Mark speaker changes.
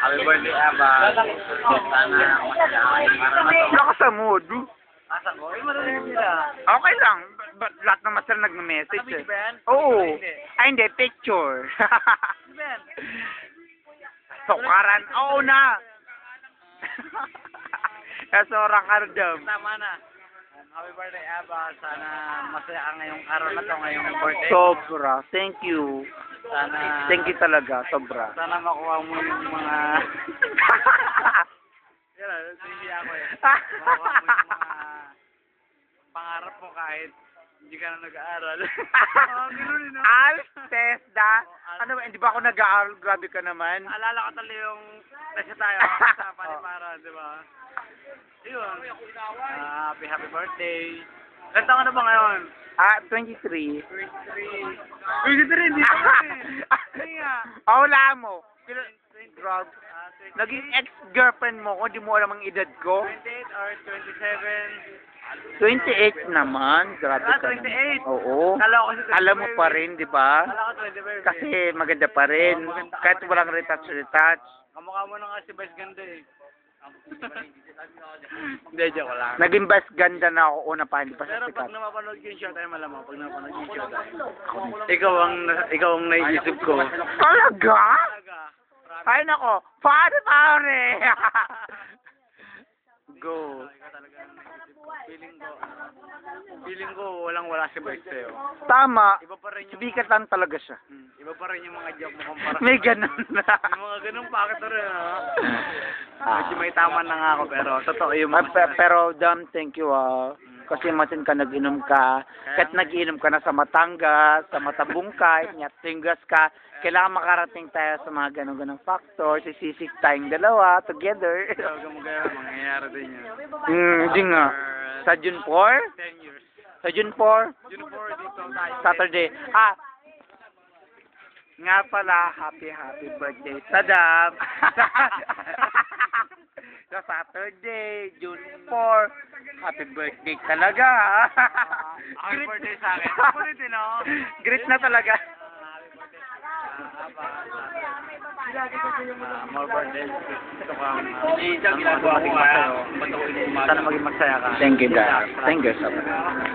Speaker 1: Happy birthday, Aba. Sana masaya kayo para na to.
Speaker 2: Wala ka sa mood.
Speaker 1: Asa ko? Marunong sila.
Speaker 2: Okay lang. Lahat naman sila nag-message eh.
Speaker 1: ba yan?
Speaker 2: Oo.
Speaker 1: Hindi.
Speaker 2: Ay, hindi. Picture.
Speaker 1: Ano ba yan?
Speaker 2: Sukaran. Oo na. Kasorang kardam.
Speaker 1: Tama na. Happy birthday, Aba. Sana masaya ka ngayong araw na to, ngayong birthday.
Speaker 2: Sobra. Thank you.
Speaker 1: Sana...
Speaker 2: Thank you talaga. Sobra.
Speaker 1: Sana makuha mo yung mga... Yan, hindi ako eh. Makuha mo yung mga pangarap mo kahit hindi ka na nag-aaral. Gano'n yun.
Speaker 2: Tesda. Ano ba? Hindi ba ako nag-aaral? Grabe ka naman.
Speaker 1: Alala ko tali yung nasa tayo sa Paliparan, di ba? Yun. Happy birthday. Ganda ka na ba ngayon?
Speaker 2: 23.
Speaker 1: 23. 23, hindi pa rin. Hindi nga.
Speaker 2: Wala mo. Grabe. Naging ex-girlfriend mo ko, di mo alam ang edad ko.
Speaker 1: 28 or 27?
Speaker 2: 28 naman. Grabe ka
Speaker 1: 28?
Speaker 2: naman. Oo.
Speaker 1: Kala ko kasi 25.
Speaker 2: Alam mo pa rin, di ba?
Speaker 1: Kala ko 25.
Speaker 2: Kasi maganda pa rin. Kahit walang retouch.
Speaker 1: Kamukha mo na nga si Vice ganda eh. Hindi, joke lang.
Speaker 2: Naging best ganda na ako una pa, hindi pa
Speaker 1: Pero
Speaker 2: sa
Speaker 1: pag
Speaker 2: sikat.
Speaker 1: napapanood ko yung showtime, malamang pag napapanood ko yung showtime. Ikaw ang naiisip ko.
Speaker 2: Talaga?
Speaker 1: Talaga.
Speaker 2: Ay nako, pare! Go.
Speaker 1: Ikaw talaga ang naiisip ko. Feeling ko walang-wala si Vice sa'yo.
Speaker 2: Tama.
Speaker 1: Iba pa rin yung
Speaker 2: Sikat lang talaga siya.
Speaker 1: Iba pa rin yung mga joke mo kumpara.
Speaker 2: May ganun na.
Speaker 1: Yung mga ganun, bakit na rin ha? Medyo may tama na nga ako, pero totoo yung
Speaker 2: Pero Dam, thank you kasi matin ka nag-inom ka. Kahit nag-inom ka na sa Matangas, sa Matabungkay, Tingas ka, kailangan makarating tayo sa mga ganun-ganung factors. Sisisik tayong dalawa together.
Speaker 1: Huwag mo kaya, mangyayari din yun.
Speaker 2: Hindi nga. Sa June 4?
Speaker 1: 10 years.
Speaker 2: Sa June 4?
Speaker 1: June 4, dito tayo.
Speaker 2: Saturday. Nga pala, happy birthday sa Dam. Sa Saturday, June 4, happy birthday talaga.
Speaker 1: Happy birthday sa akin. Kulit din ako.
Speaker 2: Great na talaga.
Speaker 1: More birthday. Ito kang ginagawa ko ngayon.
Speaker 2: Sana maging masaya ka. Thank you, Dad. Thank you so much.